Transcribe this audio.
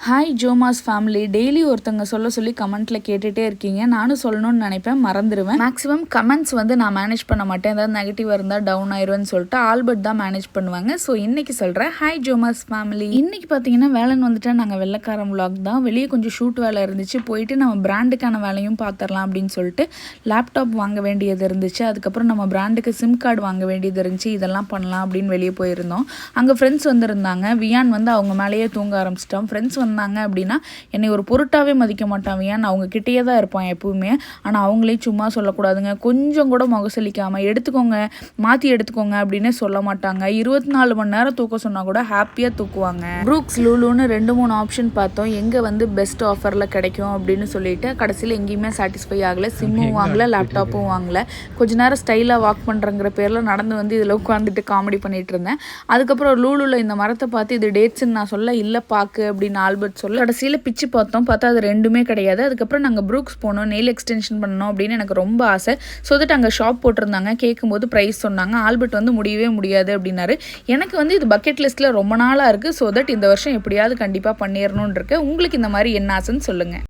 Hi ஜோமாஸ் family. Daily ஒருத்தங்க சொல்லி கமெண்ட்டில் கேட்டுகிட்டே இருக்கீங்க. நானும் சொல்லணும்னு நினைப்பேன், மறந்துடுவேன். மேக்ஸிமம் கமெண்ட்ஸ் வந்து நான் மேனேஜ் பண்ண மாட்டேன். ஏதாவது நெகட்டிவாக இருந்தால் டவுன் ஆயிடுவேன்னு சொல்லிட்டு ஆல்பர்ட் தான் மேனேஜ் பண்ணுவாங்க. ஸோ இன்றைக்கி சொல்கிறேன், ஹாய் ஜோமாஸ் ஃபேமிலி. இன்றைக்கி பார்த்தீங்கன்னா வேலைன்னு வந்துட்டு நாங்கள் வெள்ளைக்காரம் vlog தான். வெளியே கொஞ்சம் ஷூட் வேலை இருந்துச்சு, போயிட்டு நம்ம பிராண்டுக்கான வேலையும் பார்த்துடலாம் அப்படின்னு சொல்லிட்டு லேப்டாப் வாங்க வேண்டியது இருந்துச்சு. அதுக்கப்புறம் நம்ம பிராண்டுக்கு சிம் கார்டு வாங்க வேண்டியது இருந்துச்சு. இதெல்லாம் பண்ணலாம் அப்படின்னு வெளியே போயிருந்தோம். அங்கே ஃப்ரெண்ட்ஸ் வந்திருந்தாங்க. வியான் வந்து அவங்க மேலேயே தூங்க ஆரம்பிச்சிட்டோம். ஃப்ரெண்ட்ஸ் வந்தாங்க அப்படின்னா என்னை ஒரு பொருட்டாவே மதிக்க மாட்டான் வியான். அவங்க கிட்டேயே தான் இருப்பான் எப்பவுமே. ஆனால் அவங்களே சும்மா சொல்லக்கூடாதுங்க, கொஞ்சம் கூட முகசலிக்காமல் எடுத்துக்கோங்க, மாற்றி எடுத்துக்கோங்க அப்படின்னு சொல்ல மாட்டாங்க. 24 மணி நேரம் தூக்க சொன்னால் கூட ஹாப்பியாக தூக்குவாங்க. ப்ரூக்ஸ் லூலுன்னு 2-3 ஆப்ஷன் பார்த்தோம், எங்கே வந்து பெஸ்ட் ஆஃபரில் கிடைக்கும் அப்படின்னு சொல்லிட்டு. கடைசியில் எங்கேயுமே சாட்டிஸ்ஃபை ஆகலை. சிம்மும் வாங்கலை, லேப்டாப்பும் வாங்கலை. கொஞ்ச நேரம் ஸ்டைலாக வாக் பண்ணுறங்கிற பேரில் நடந்து வந்து இதில் உட்காந்துட்டு காமெடி பண்ணிகிட்டு இருந்தேன். அதுக்கப்புறம் லூலுவில் இந்த மரத்தை பார்த்து இது டேட்ஸ்ன்னு நான் சொல்ல, இல்லை பாக்கு அப்படின்னு ஆல்பர்ட் சொல்ல, கடைசியில் பிச்சு பார்த்தா அது ரெண்டுமே கிடையாது. அதுக்கப்புறம் நாங்கள் ப்ரூக்ஸ் போனோம், நெயில் எக்ஸ்டென்ஷன் பண்ணோம் அப்படின்னு எனக்கு ரொம்ப ஆசை. ஸோ தட் அங்கே ஷாப் போட்டிருந்தாங்க. கேட்கும்போது ப்ரைஸ் சொன்னாங்க. ஆல்பர்ட் வந்து முடியவே முடியாது அப்படின்னாரு. எனக்கு வந்து இது பக்கெட் லிஸ்ட்டில் ரொம்ப நாளாக இருக்குது. ஸோ தட் இந்த வருஷம் எப்படியாவது கண்டிப்பாக பண்ணிடணும்னு இருக்கு. உங்களுக்கு இந்த மாதிரி என்ன ஆசைன்னு சொல்லுங்கள்.